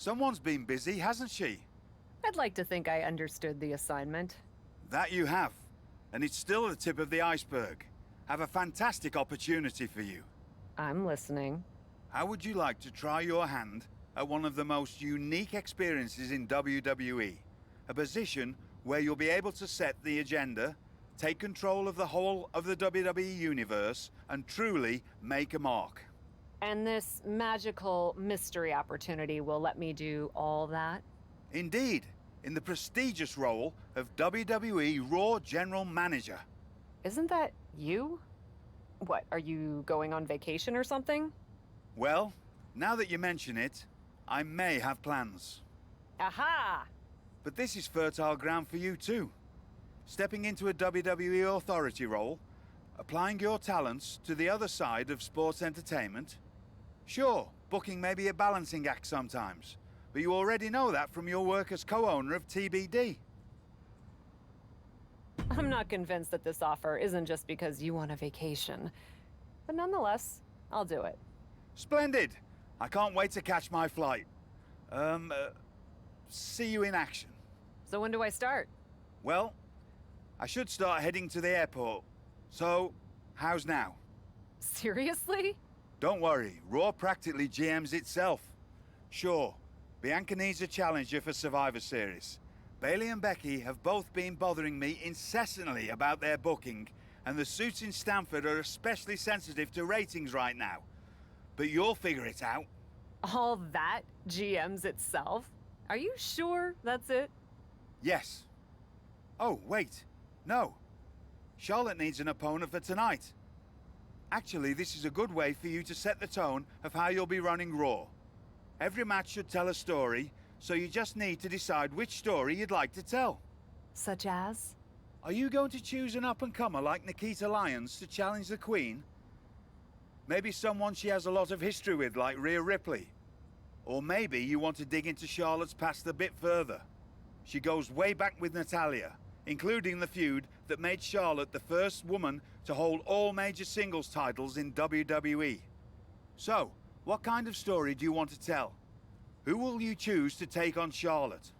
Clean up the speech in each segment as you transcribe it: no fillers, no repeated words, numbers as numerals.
Someone's been busy, hasn't she? I'd like to think I understood the assignment. That you have. And it's still the tip of the iceberg. Have a fantastic opportunity for you. I'm listening. How would you like to try your hand at one of the most unique experiences in WWE? A position where you'll be able to set the agenda, take control of the whole of the WWE universe, and truly make a mark. And this magical mystery opportunity will let me do all that? Indeed, in the prestigious role of WWE Raw General Manager. Isn't that you? What, are you going on vacation or something? Well, now that you mention it, I may have plans. Aha! But this is fertile ground for you too. Stepping into a WWE authority role, applying your talents to the other side of sports entertainment. Sure, booking may be a balancing act sometimes, but you already know that from your work as co-owner of TBD. I'm not convinced that this offer isn't just because you want a vacation. But nonetheless, I'll do it. Splendid! I can't wait to catch my flight. See you in action. So when do I start? Well, I should start heading to the airport. So, how's now? Seriously? Don't worry, Raw practically GMs itself. Sure, Bianca needs a challenger for Survivor Series. Bayley and Becky have both been bothering me incessantly about their booking, and the suits in Stamford are especially sensitive to ratings right now. But you'll figure it out. All that GMs itself? Are you sure that's it? Yes. Oh, wait. No. Charlotte needs an opponent for tonight. Actually, this is a good way for you to set the tone of how you'll be running Raw. Every match should tell a story, so you just need to decide which story you'd like to tell. Such as? Are you going to choose an up-and-comer like Nikita Lyons to challenge the Queen? Maybe someone she has a lot of history with, like Rhea Ripley. Or maybe you want to dig into Charlotte's past a bit further. She goes way back with Natalya, including the feud that made Charlotte the first woman to hold all major singles titles in WWE. So, what kind of story do you want to tell? Who will you choose to take on Charlotte?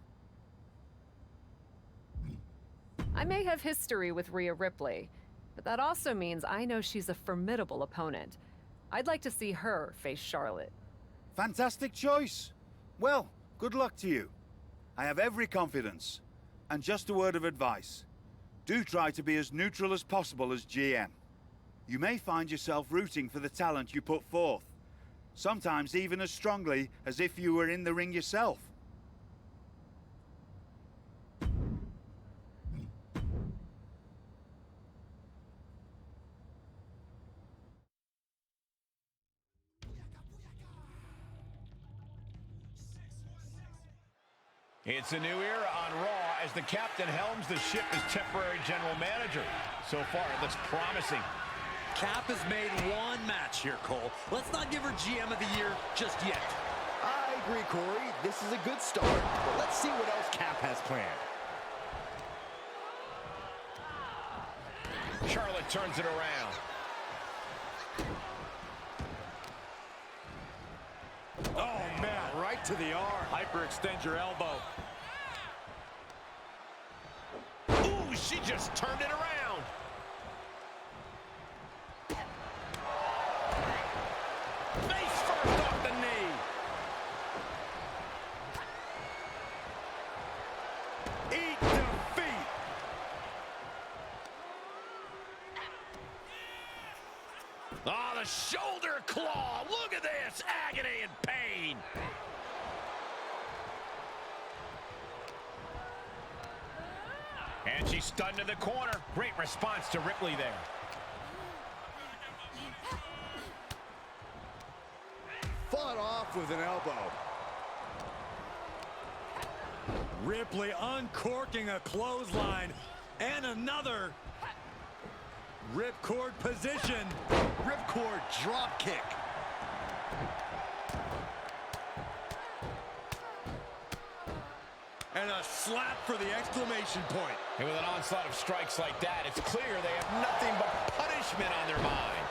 I may have history with Rhea Ripley, but that also means I know she's a formidable opponent. I'd like to see her face Charlotte. Fantastic choice. Well, good luck to you. I have every confidence. And just a word of advice. Do try to be as neutral as possible as GM. You may find yourself rooting for the talent you put forth. Sometimes even as strongly as if you were in the ring yourself. It's a new era on Raw as the captain helms the ship as temporary general manager. So far, it looks promising. Cap has made one match here, Cole. Let's not give her GM of the year just yet. I agree, Corey. This is a good start, but let's see what else Cap has planned. Charlotte turns it around. Oh, man, right to the arm. Hyperextend your elbow. Ooh, she just turned it around. Face first off the knee. Eat defeat. Oh, the shoulder claw. Look at this. Agony and pain. And she's stunned in the corner. Great response to Ripley there. Fought off with an elbow. Ripley uncorking a clothesline and another. Ripcord position. Ripcord drop kick. And a slap for the exclamation point. And with an onslaught of strikes like that, it's clear they have nothing but punishment on their mind.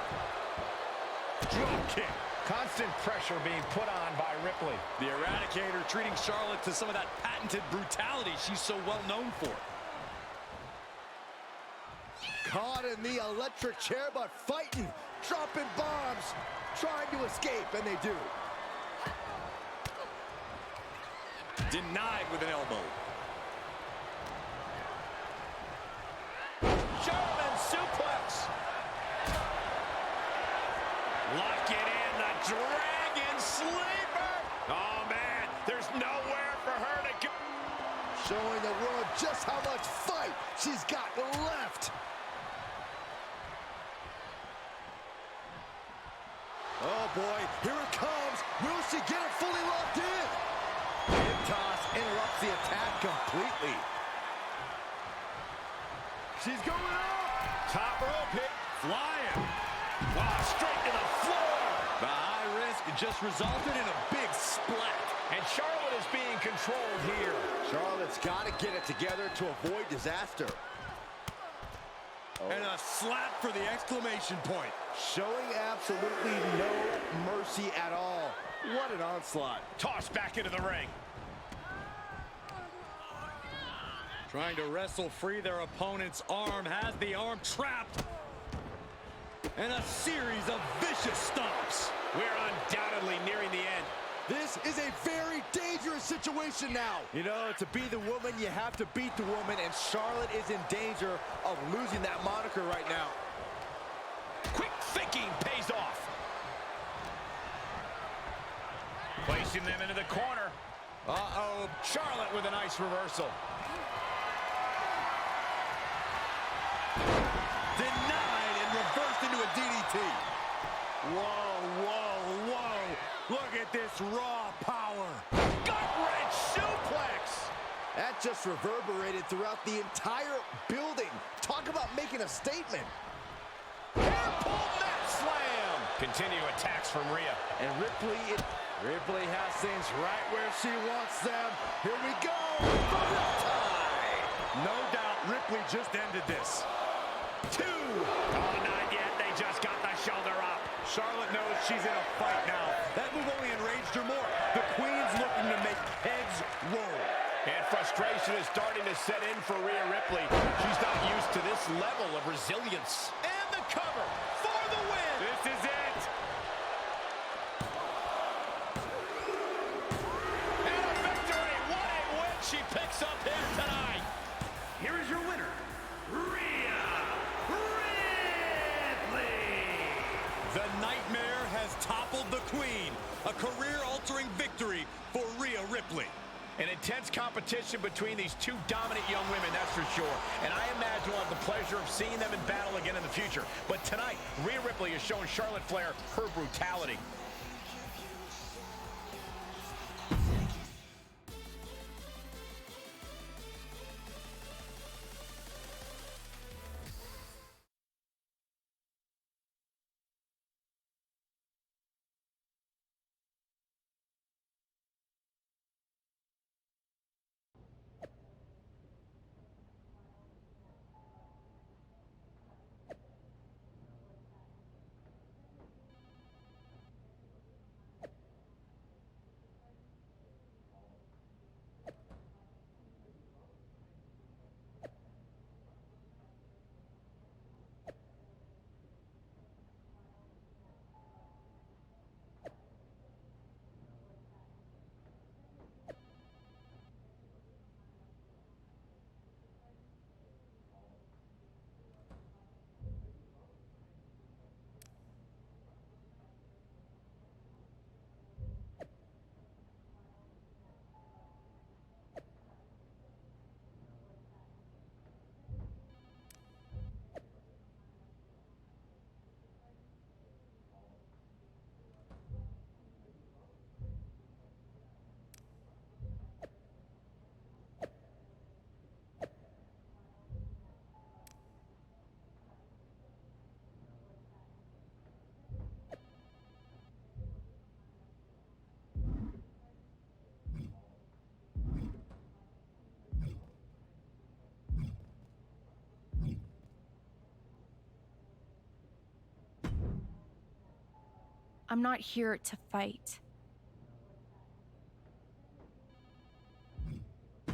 Drop kick. Constant pressure being put on by Ripley. The Eradicator treating Charlotte to some of that patented brutality she's so well known for. Caught in the electric chair, but fighting, dropping bombs, trying to escape, and they do. Denied with an elbow. German suplex. Lock it in, the Dragon Sleeper. Oh, man, there's nowhere for her to go. Showing the world just how much fight she's got left. Oh, boy, here it comes. Will she get it fully locked in? Hip toss interrupts the attack completely. She's going up. Top rope hit. Flying. Wow, straight to the floor. The high risk just resulted in a big splat. And Charlotte is being controlled here. Charlotte's got to get it together to avoid disaster. And a slap for the exclamation point. Showing absolutely no mercy at all. What an onslaught. Tossed back into the ring. Trying to wrestle free their opponent's arm, has the arm trapped. And a series of vicious stomps. We're undoubtedly nearing the end. This is a very dangerous situation now. You know, to be the woman, you have to beat the woman, and Charlotte is in danger of losing that moniker right now. Quick thinking pays off. Placing them into the corner. Uh-oh, Charlotte with a nice reversal. Denied and reversed into a DDT. Whoa, whoa, whoa. Look at this raw power. Gut-wrench suplex. That just reverberated throughout the entire building. Talk about making a statement. Hairpole mat slam. Continue attacks from Rhea. And Ripley has things right where she wants them. Here we go. No doubt Ripley just ended this. 2. Oh, not yet. They just got the shoulder up. Charlotte knows she's in a fight now. That move only enraged her more. The Queen's looking to make heads roll. And frustration is starting to set in for Rhea Ripley. She's not used to this level of resilience. And the cover for the win. This is it. And a victory. What a win she picks up here tonight. Here is your winner, Rhea Ripley. The Nightmare has toppled the Queen. A career-altering victory for Rhea Ripley. An intense competition between these two dominant young women, that's for sure. And I imagine we'll have the pleasure of seeing them in battle again in the future. But tonight, Rhea Ripley is showing Charlotte Flair her brutality. I'm not here to fight.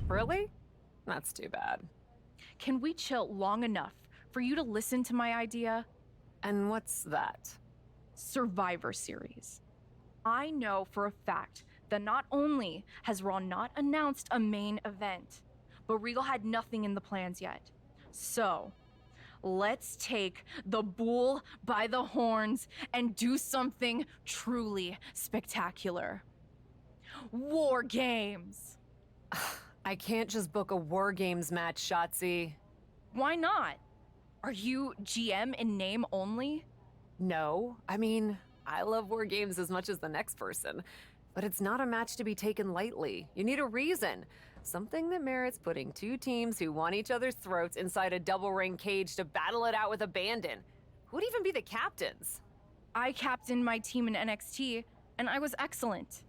Really? That's too bad. Can we chill long enough for you to listen to my idea? And what's that? Survivor Series. I know for a fact that not only has Raw not announced a main event, but Regal had nothing in the plans yet. So, let's take the bull by the horns and do something truly spectacular. War Games! I can't just book a War Games match, Shotzi. Why not? Are you GM in name only? No, I mean, I love War Games as much as the next person. But it's not a match to be taken lightly. You need a reason. Something that merits putting two teams who want each other's throats inside a double ring cage to battle it out with abandon. Who'd even be the captains? I captained my team in NXT, and I was excellent.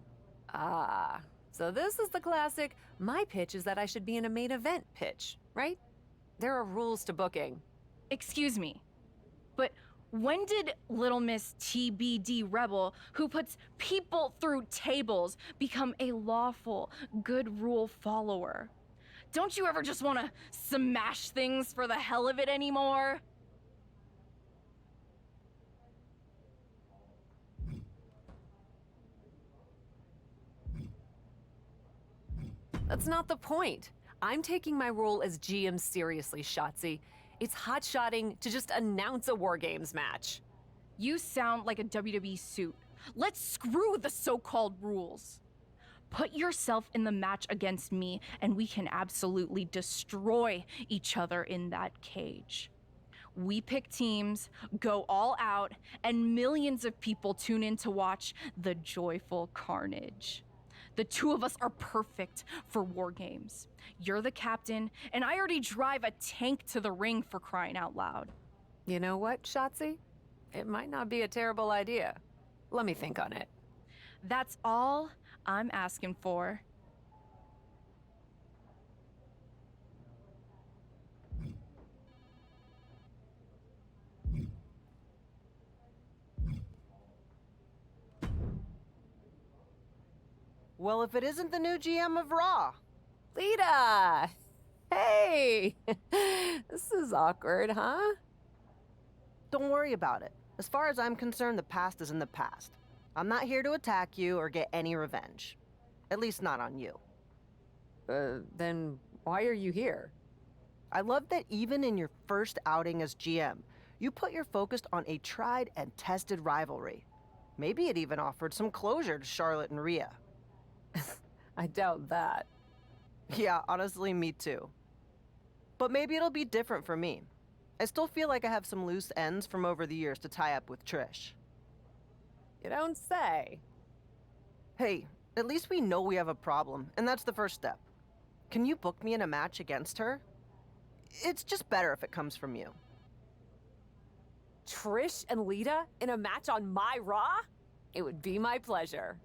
Ah, so this is the classic, my pitch is that I should be in a main event pitch, right? There are rules to booking. Excuse me, but when did Little Miss TBD Rebel, who puts people through tables, become a lawful, good rule follower? Don't you ever just want to smash things for the hell of it anymore? That's not the point. I'm taking my role as GM seriously, Shotzi. It's hot-shotting to just announce a War Games match. You sound like a WWE suit. Let's screw the so-called rules. Put yourself in the match against me, and we can absolutely destroy each other in that cage. We pick teams, go all out, and millions of people tune in to watch the joyful carnage. The two of us are perfect for War Games. You're the captain, and I already drive a tank to the ring, for crying out loud. You know what, Shotzi? It might not be a terrible idea. Let me think on it. That's all I'm asking for. Well, if it isn't the new GM of Raw. Lita! Hey! This is awkward, huh? Don't worry about it. As far as I'm concerned, the past is in the past. I'm not here to attack you or get any revenge. At least not on you. Then why are you here? I love that even in your first outing as GM, you put your focus on a tried and tested rivalry. Maybe it even offered some closure to Charlotte and Rhea. I doubt that. Yeah, honestly, me too. But maybe it'll be different for me. I still feel like I have some loose ends from over the years to tie up with Trish. You don't say. Hey, at least we know we have a problem, and that's the first step. Can you book me in a match against her? It's just better if it comes from you. Trish and Lita in a match on my Raw? It would be my pleasure.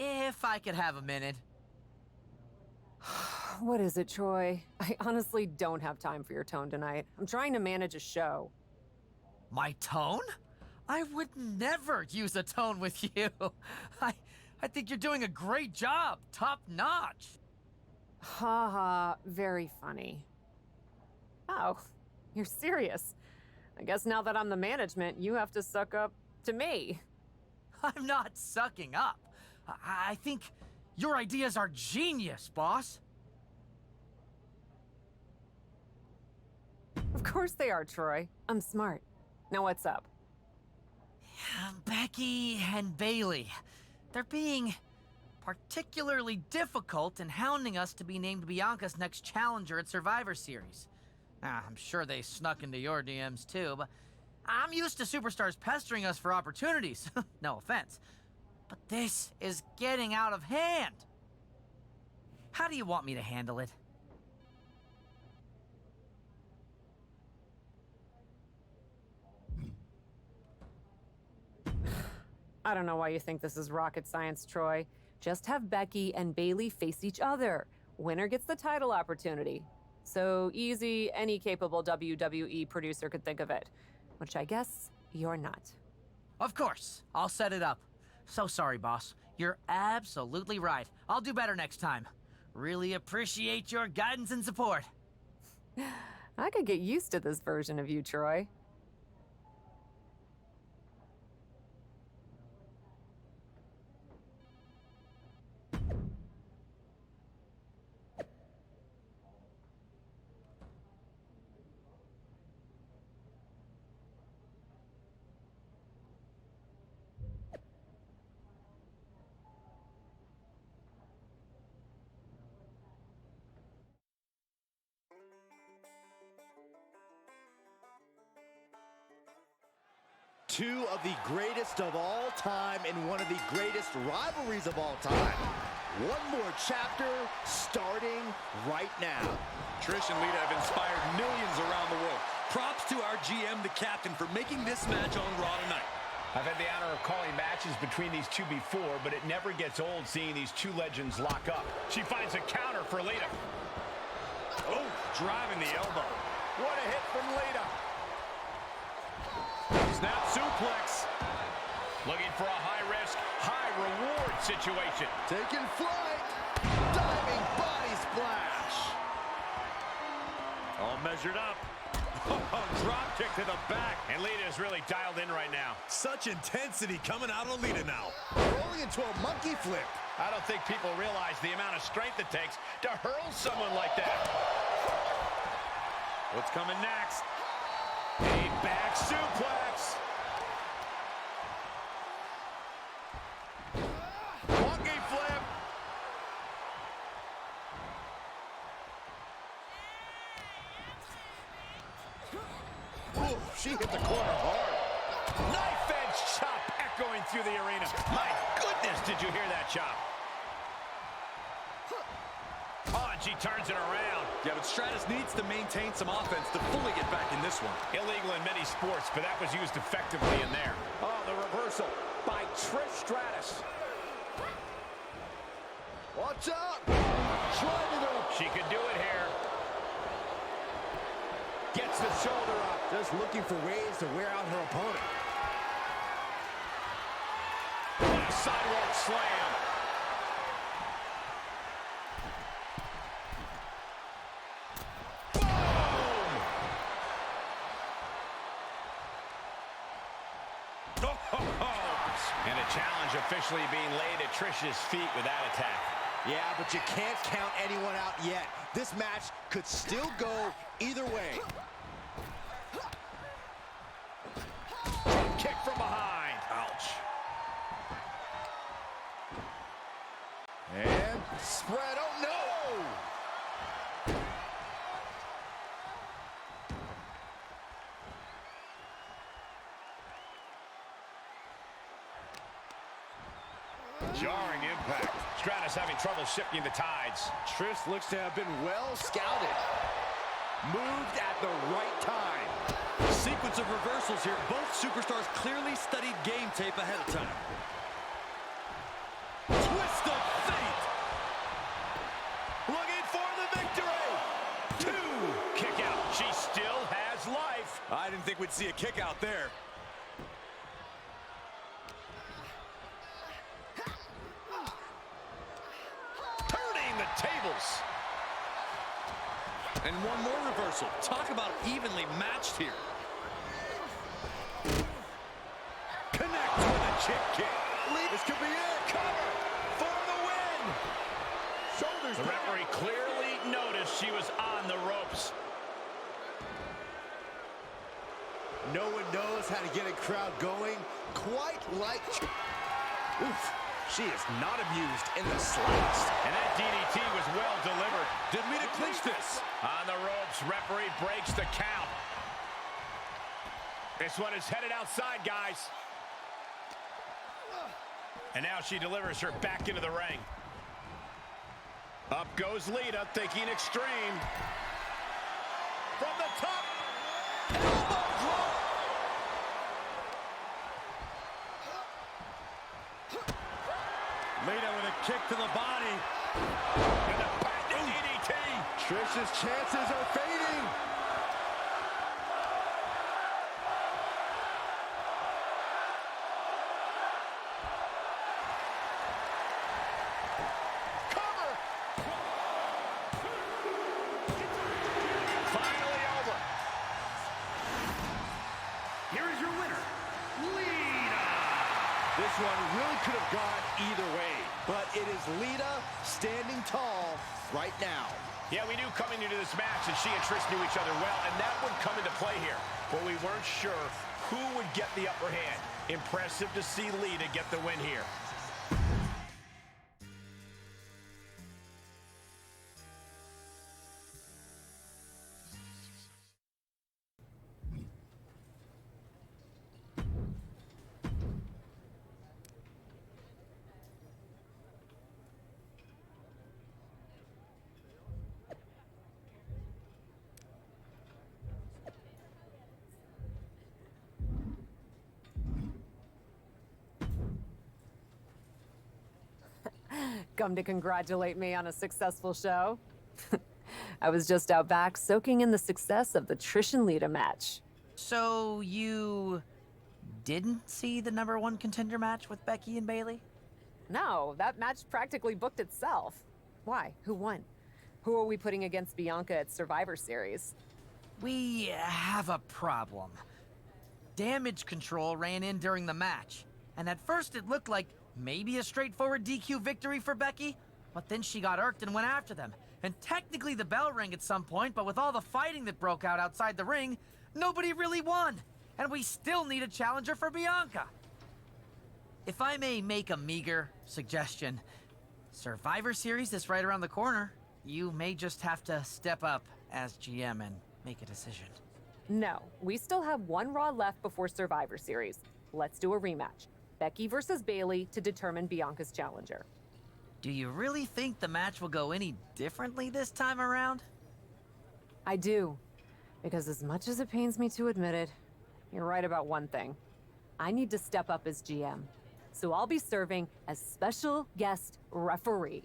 If I could have a minute. What is it, Troy? I honestly don't have time for your tone tonight. I'm trying to manage a show. My tone? I would never use a tone with you. I think you're doing a great job. Top notch. Ha ha, very funny. Oh, you're serious. I guess now that I'm the management, you have to suck up to me. I'm not sucking up. I think your ideas are genius, boss. Of course they are, Troy. I'm smart. Now what's up? Becky and Bailey. They're being particularly difficult in hounding us to be named Bianca's next challenger at Survivor Series. I'm sure they snuck into your DMs too, but I'm used to superstars pestering us for opportunities. No offense. But this is getting out of hand. How do you want me to handle it? I don't know why you think this is rocket science, Troy. Just have Becky and Bailey face each other. Winner gets the title opportunity. So easy, any capable WWE producer could think of it. Which I guess you're not. Of course. I'll set it up. So sorry, boss. You're absolutely right. I'll do better next time. Really appreciate your guidance and support. I could get used to this version of you, Troy. Two of the greatest of all time and one of the greatest rivalries of all time. One more chapter starting right now. Trish and Lita have inspired millions around the world. Props to our GM, the captain, for making this match on Raw tonight. I've had the honor of calling matches between these two before, but it never gets old seeing these two legends lock up. She finds a counter for Lita. Oh, driving the elbow. What a hit from Lita. Snap suplex. Looking for a high-risk, high-reward situation. Taking flight. Diving body splash. All measured up. Drop kick to the back. And Lita is really dialed in right now. Such intensity coming out on Lita now. Rolling into a monkey flip. I don't think people realize the amount of strength it takes to hurl someone like that. What's coming next? A back suplex. Monkey flip. Ooh, she hit the corner hard. Knife edge chop echoing through the arena. My goodness, did you hear that chop? Oh, and she turns it around. Yeah, but Stratus needs to maintain some offense to fully get back in this one. Illegal in many sports, but that was used effectively in there. Oh, the reversal by Trish Stratus. Watch out! Driving her. She could do it here. Gets the shoulder up. Just looking for ways to wear out her opponent. Sidewalk slam. And a challenge officially being laid at Trish's feet with that attack. Yeah, but you can't count anyone out yet. This match could still go either way. Kick from behind. Ouch. And spread. Oh, no! Jarring impact. Stratus having trouble shifting the tides. Trish looks to have been well scouted. Moved at the right time. Sequence of reversals here. Both superstars clearly studied game tape ahead of time. Twist of fate. Looking for the victory. 2. Kick out. She still has life. I didn't think we'd see a kick out there. Turning the tables. And one more reversal. Talk about evenly matched here. Connect with a chick kick. This could be it. Cover for the win. Shoulders The down. referee clearly noticed she was on the ropes. No one knows how to get a crowd going quite like... Oof. She is not amused in the slightest. And that DDT was well delivered. Didn't mean to clinch this. On the ropes, referee breaks the count. This one is headed outside, guys. And now she delivers her back into the ring. Up goes Lita, thinking extreme. From the top. Elbow drop. Lita with a kick to the body. And the back to DDT. Trish's chances are fading. This one really could have gone either way, but it is Lita standing tall right now. Yeah, we knew coming into this match that she and Trish knew each other well, and that would come into play here. But we weren't sure who would get the upper hand. Impressive to see Lita get the win here. Come to congratulate me on a successful show? I was just out back soaking in the success of the Trish and Lita match. So you didn't see the #1 contender match with Becky and Bayley? No, that match practically booked itself. Why? Who won? Who are we putting against Bianca at Survivor Series? We have a problem. Damage control ran in during the match, and at first it looked like maybe a straightforward DQ victory for Becky, but then she got irked and went after them. And technically the bell rang at some point, but with all the fighting that broke out outside the ring, nobody really won. And we still need a challenger for Bianca. If I may make a meager suggestion, Survivor Series is right around the corner. You may just have to step up as GM and make a decision. No, we still have one Raw left before Survivor Series. Let's do a rematch. Becky versus Bayley to determine Bianca's challenger. Do you really think the match will go any differently this time around? I do. Because as much as it pains me to admit it, you're right about one thing. I need to step up as GM. So I'll be serving as special guest referee.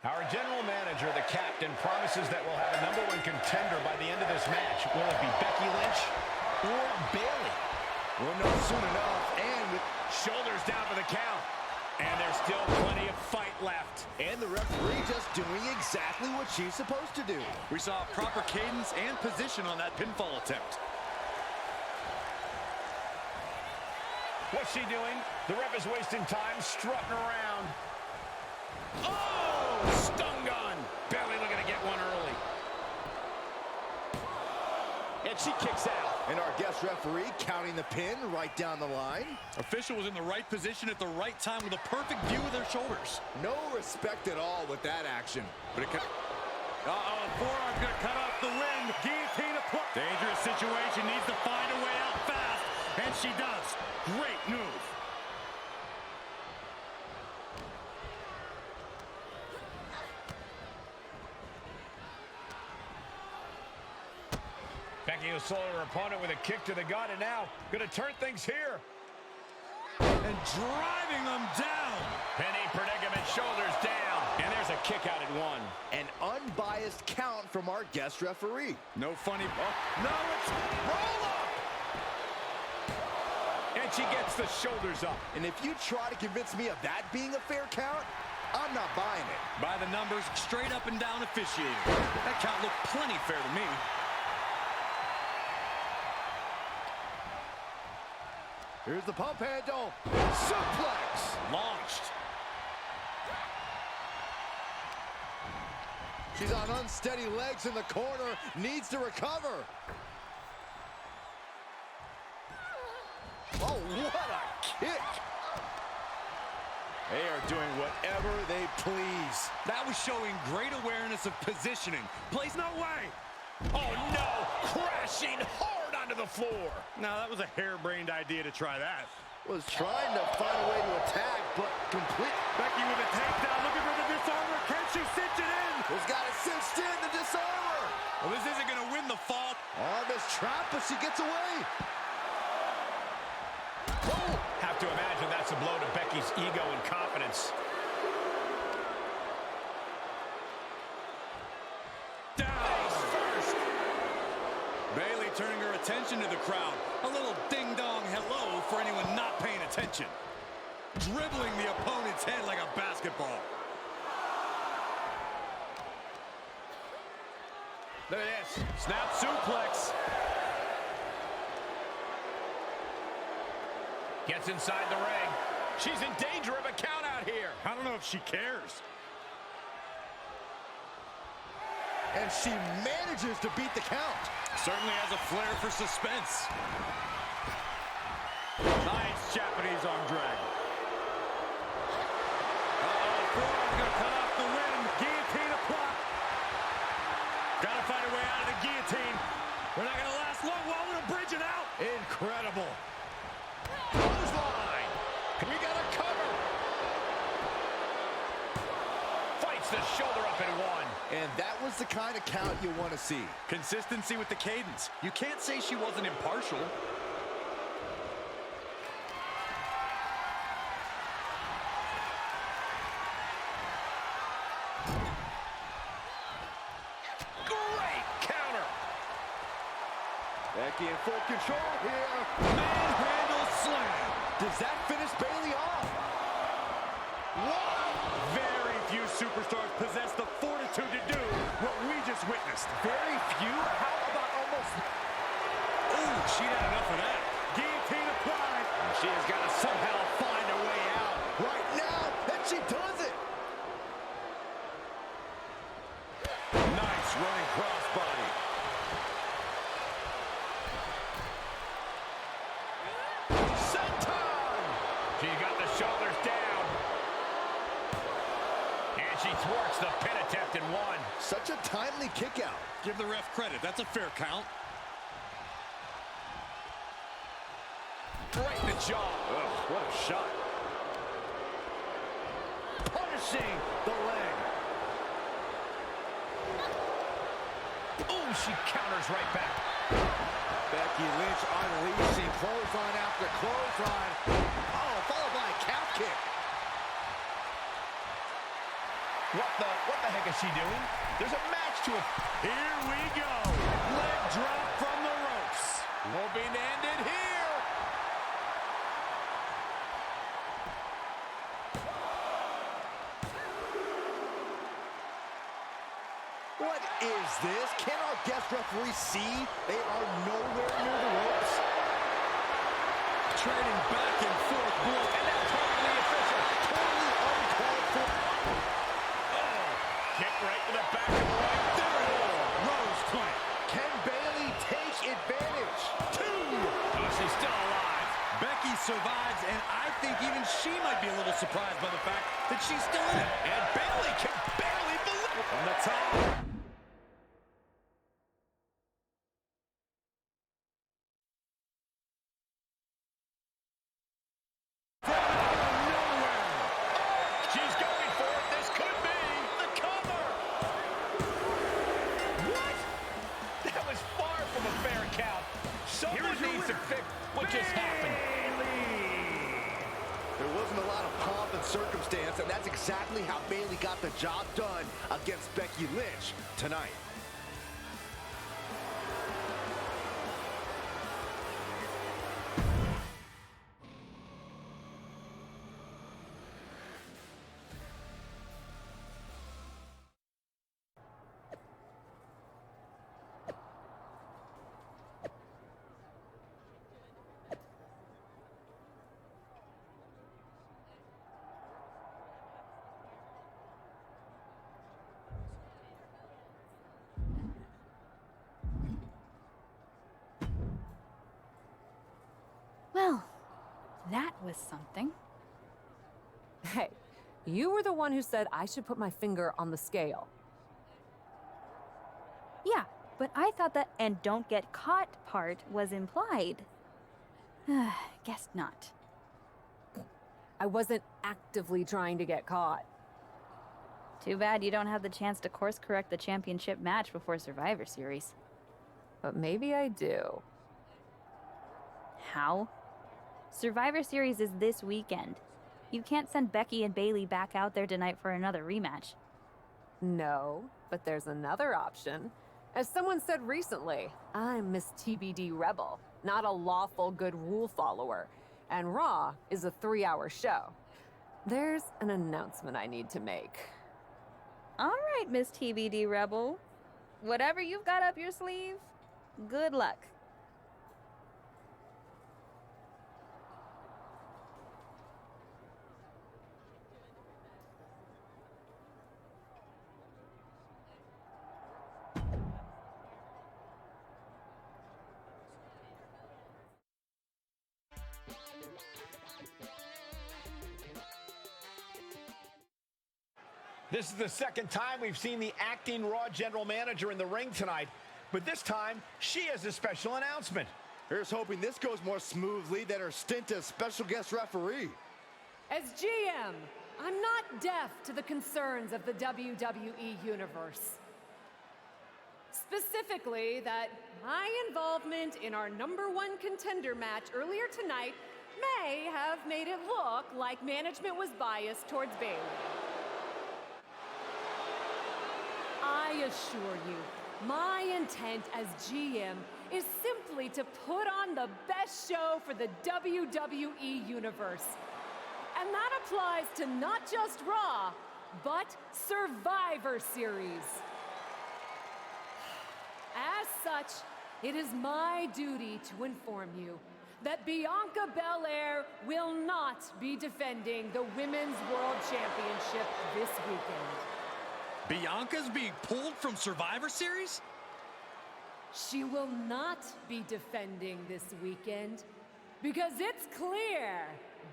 Our general manager, the captain, promises that we'll have a #1 contender by the end of this match. Will it be Becky Lynch or Bayley? We'll know soon enough, and with Shoulders down for the count. And there's still plenty of fight left. and the referee just doing exactly what she's supposed to do. We saw proper cadence and position on that pinfall attempt. What's she doing? The ref is wasting time strutting around. Oh, stun gun. Bayley looking to get one early. And she kicks out. And our guest referee counting the pin right down the line. Official was in the right position at the right time with a perfect view of their shoulders. No respect at all with that action. But it could... Uh-oh, forearm's gonna cut off the wind. Guillotine applied. Dangerous situation, needs to find a way out fast. And she does. Great move. Becky will solo her opponent with a kick to the gut, and now going to turn things here. And driving them down. Penny predicament, shoulders down. And there's a kick out at 1. An unbiased count from our guest referee. No funny... Oh, no, it's roll up. And she gets the shoulders up. And if you try to convince me of that being a fair count, I'm not buying it. By the numbers, straight up and down officiating. That count looked plenty fair to me. Here's the pump handle. Suplex. Launched. She's on unsteady legs in the corner. Needs to recover. Oh, what a kick. They are doing whatever they please. That was showing great awareness of positioning. Plays no way. Oh, no. Crashing hard onto the floor. No, that was a harebrained idea to try that. Was trying to find a way to attack, but complete. Becky with a takedown, looking for the disarmer. Can she cinch it in? Has got it cinched in, the disarmer. Well, this isn't going to win the fall. On this trap, but she gets away. Oh. Have to imagine that's a blow to Becky's ego and confidence. Down first. Bayley turning her attention to the crowd. A little ding-dong hello for anyone not paying attention. Dribbling the opponent's head like a basketball. Look at this. Snap suplex. Gets inside the ring. She's in danger of a count out here. I don't know if she cares. And she manages to beat the count. Certainly has a flair for suspense. Nice Japanese arm drag. Forearm's gonna cut off the limb. Guillotine applied. Gotta find a way out of the guillotine. We're not gonna last long while we're bridging out. Incredible. Clothesline. We got a cover. Fights the shoulder up and one. And that was the kind of count you want to see. Consistency with the cadence. You can't say she wasn't impartial. Great counter. Becky in full control here. Manhandle slam. Does that finish Bayley off? What? Very few superstars possess the fortitude to do what we just witnessed. Very few? How about almost? Ooh, she had enough of that. Guillotine applied. She has got to somehow find a way out. Right now, and she does it. Nice running crossbody. Senton! She got the shoulders down. And she thwarts the pin attempt in one. Such a timely kick out. Give the ref credit. That's a fair count. Right in the jaw. Ugh, what a shot. Punishing the leg. Ooh, she counters right back. Becky Lynch unleashing clothesline after clothesline. Oh, followed by a calf kick. What the heck is she doing? There's a match to it. Here we go. Leg drop from the ropes. Hoping to end it here. What is this? Can our guest referee see they are nowhere near the ropes? Trading back and forth. And that's totally official. Totally uncalled for. Oh, kick right to the back of the leg. There it is. Rose plant. Can Bayley take advantage? Two. Oh, she's still alive. Becky survives, and I think even she might be a little surprised by the fact that she's still in it. And Bayley can barely believe it. On the top. She's going for it. This could be the cover. What? That was far from a fair count. Someone needs to fix what just happened. There wasn't a lot of pomp and circumstance, and that's exactly how Bayley got the job done against Becky Lynch tonight. That was something. Hey, you were the one who said I should put my finger on the scale. Yeah, but I thought that "and don't get caught" part was implied. Guess not. I wasn't actively trying to get caught. Too bad you don't have the chance to course correct the championship match before Survivor Series. But maybe I do. How? Survivor Series is this weekend. You can't send Becky and Bailey back out there tonight for another rematch. No, but there's another option. As someone said recently, I'm Miss TBD Rebel, not a lawful good rule follower. And Raw is a 3-hour show. There's an announcement I need to make. All right, Miss TBD Rebel. Whatever you've got up your sleeve, good luck. This is the second time we've seen the acting Raw general manager in the ring tonight, but this time she has a special announcement. Here's hoping this goes more smoothly than her stint as special guest referee. As GM, I'm not deaf to the concerns of the WWE Universe. Specifically, that my involvement in our #1 contender match earlier tonight may have made it look like management was biased towards Bailey. I assure you, my intent as GM is simply to put on the best show for the WWE Universe. And that applies to not just Raw, but Survivor Series. As such, it is my duty to inform you that Bianca Belair will not be defending the Women's World Championship this weekend. Bianca's being pulled from Survivor Series? She will not be defending this weekend because it's clear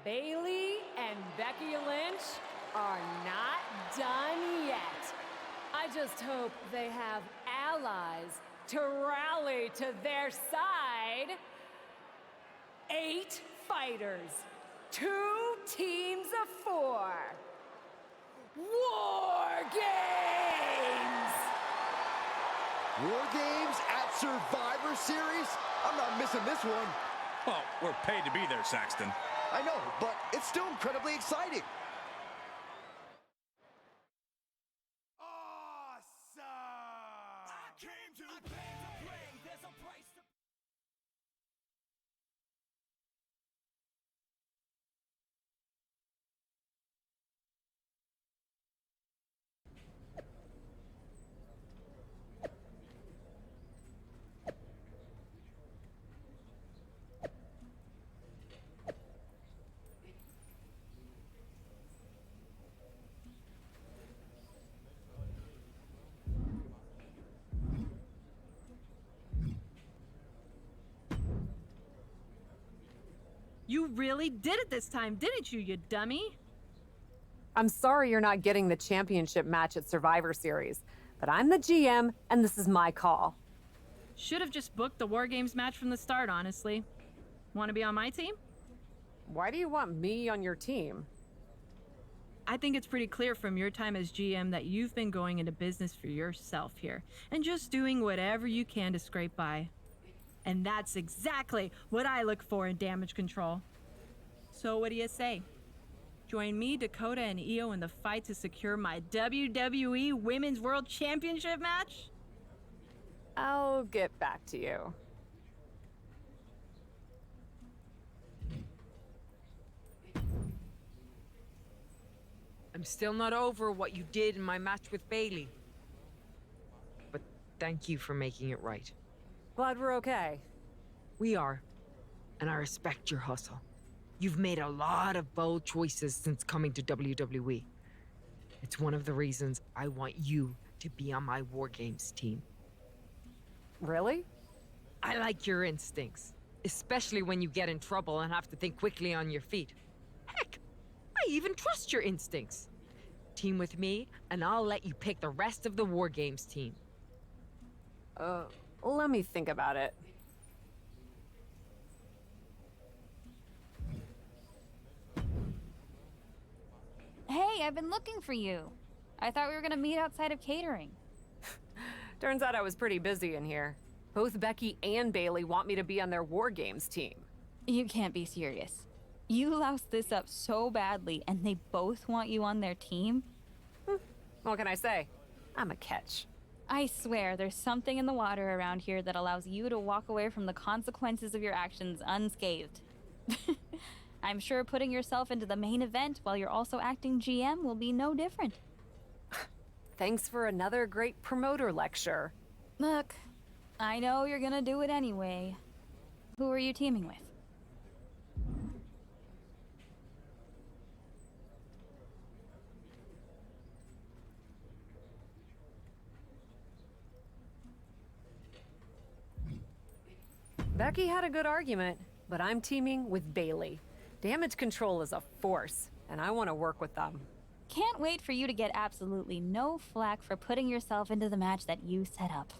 Bailey and Becky Lynch are not done yet. I just hope they have allies to rally to their side. 8 fighters, 2 teams of 4. War Games! War Games at Survivor Series? I'm not missing this one. Well, we're paid to be there, Saxton. I know, but it's still incredibly exciting. Awesome! I came to play. There's a price to... You really did it this time, didn't you, you dummy? I'm sorry you're not getting the championship match at Survivor Series, but I'm the GM and this is my call. Should have just booked the War Games match from the start, honestly. Want to be on my team? Why do you want me on your team? I think it's pretty clear from your time as GM that you've been going into business for yourself here and just doing whatever you can to scrape by. And that's exactly what I look for in damage control. So what do you say? Join me, Dakota, and Io in the fight to secure my WWE Women's World Championship match? I'll get back to you. I'm still not over what you did in my match with Bailey. But thank you for making it right. Glad we're okay. We are, and I respect your hustle. You've made a lot of bold choices since coming to WWE. It's one of the reasons I want you to be on my War Games team. Really? I like your instincts. especially when you get in trouble and have to think quickly on your feet. Heck, I even trust your instincts. Team with me, and I'll let you pick the rest of the War Games team. Let me think about it. Hey, I've been looking for you. I thought we were gonna meet outside of catering. Turns out I was pretty busy in here. Both Becky and Bailey want me to be on their War Games team. You can't be serious. You loused this up so badly, and they both want you on their team? What can I say? I'm a catch. I swear, there's something in the water around here that allows you to walk away from the consequences of your actions unscathed. I'm sure putting yourself into the main event while you're also acting GM will be no different. Thanks for another great promoter lecture. Look, I know you're gonna do it anyway. Who are you teaming with? Becky had a good argument, but I'm teaming with Bailey. Damage control is a force, and I want to work with them. Can't wait for you to get absolutely no flack for putting yourself into the match that you set up.